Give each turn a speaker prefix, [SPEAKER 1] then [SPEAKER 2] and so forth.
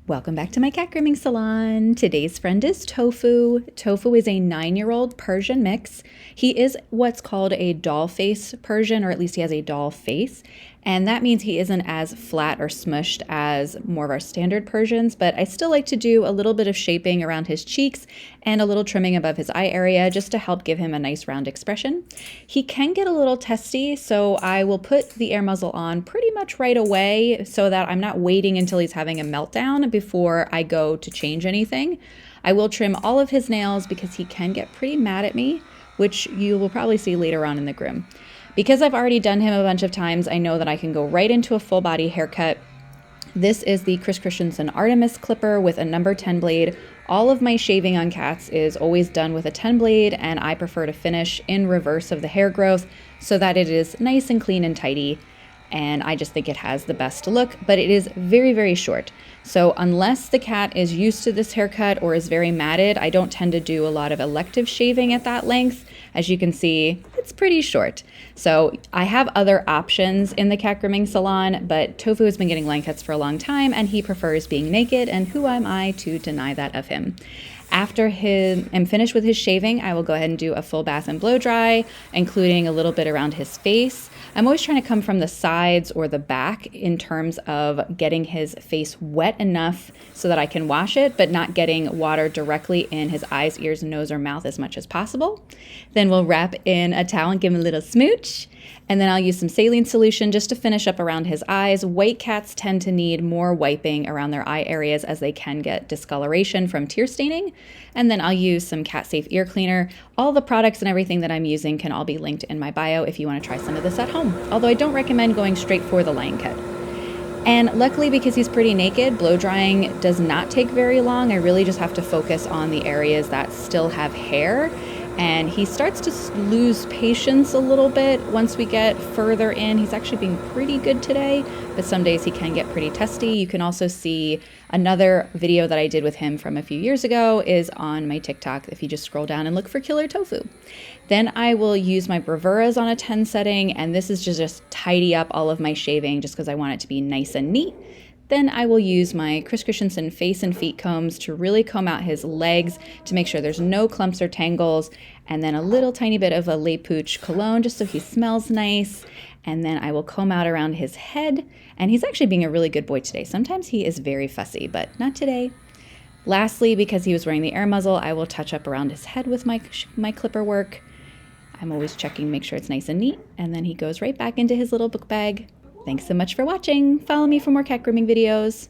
[SPEAKER 1] Welcome back to my cat grooming salon. Today's friend is Tofu. Tofu is a 9-year-old Persian mix. He is what's called a dollface Persian, or at least he has a doll face. And that means he isn't as flat or smushed as more of our standard Persians, but I still like to do a little bit of shaping around his cheeks and a little trimming above his eye area just to help give him a nice round expression. He can get a little testy, so I will put the air muzzle on pretty much right away so that I'm not waiting until he's having a meltdown before I go to change anything. I will trim all of his nails because he can get pretty mad at me, which you will probably see later on in the groom. Because I've already done him a bunch of times, I know that I can go right into a full body haircut. This is the Christiensen Artemis Clipper with a number 10 blade. All of my shaving on cats is always done with a 10 blade, and I prefer to finish in reverse of the hair growth so that it is nice and clean and tidy. And I just think it has the best look, but it is very, very short. So unless the cat is used to this haircut or is very matted, I don't tend to do a lot of elective shaving at that length. As you can see, it's pretty short. So I have other options in the cat grooming salon, but Tofu has been getting line cuts for a long time and he prefers being naked, and who am I to deny that of him? After I'm finished with his shaving, I will go ahead and do a full bath and blow dry, including a little bit around his face. I'm always trying to come from the sides or the back in terms of getting his face wet enough so that I can wash it, but not getting water directly in his eyes, ears, nose, or mouth as much as possible. Then we'll wrap in a towel and give him a little smooch. And then I'll use some Saline Solution just to finish up around his eyes. White cats tend to need more wiping around their eye areas as they can get discoloration from tear staining. And then I'll use some Cat Safe Ear Cleaner. All the products and everything that I'm using can all be linked in my bio if you want to try some of this at home. Although I don't recommend going straight for the line cut. And luckily, because he's pretty naked, blow drying does not take very long. I really just have to focus on the areas that still have hair. And he starts to lose patience a little bit once we get further in. He's actually being pretty good today, but some days he can get pretty testy. You can also see another video that I did with him from a few years ago is on my TikTok if you just scroll down and look for Killer Tofu. Then I will use my Bravuras on a 10 setting, and this is just tidy up all of my shaving just because I want it to be nice and neat. Then I will use my Christiensen face and feet combs to really comb out his legs to make sure there's no clumps or tangles, and then a little tiny bit of a Le Pooch cologne just so he smells nice. And then I will comb out around his head, and he's actually being a really good boy today. Sometimes he is very fussy, but not today. Lastly, because he was wearing the air muzzle, I will touch up around his head with my clipper work. I'm always checking, make sure it's nice and neat, and then he goes right back into his little book bag. Thanks so much for watching. Follow me for more cat grooming videos.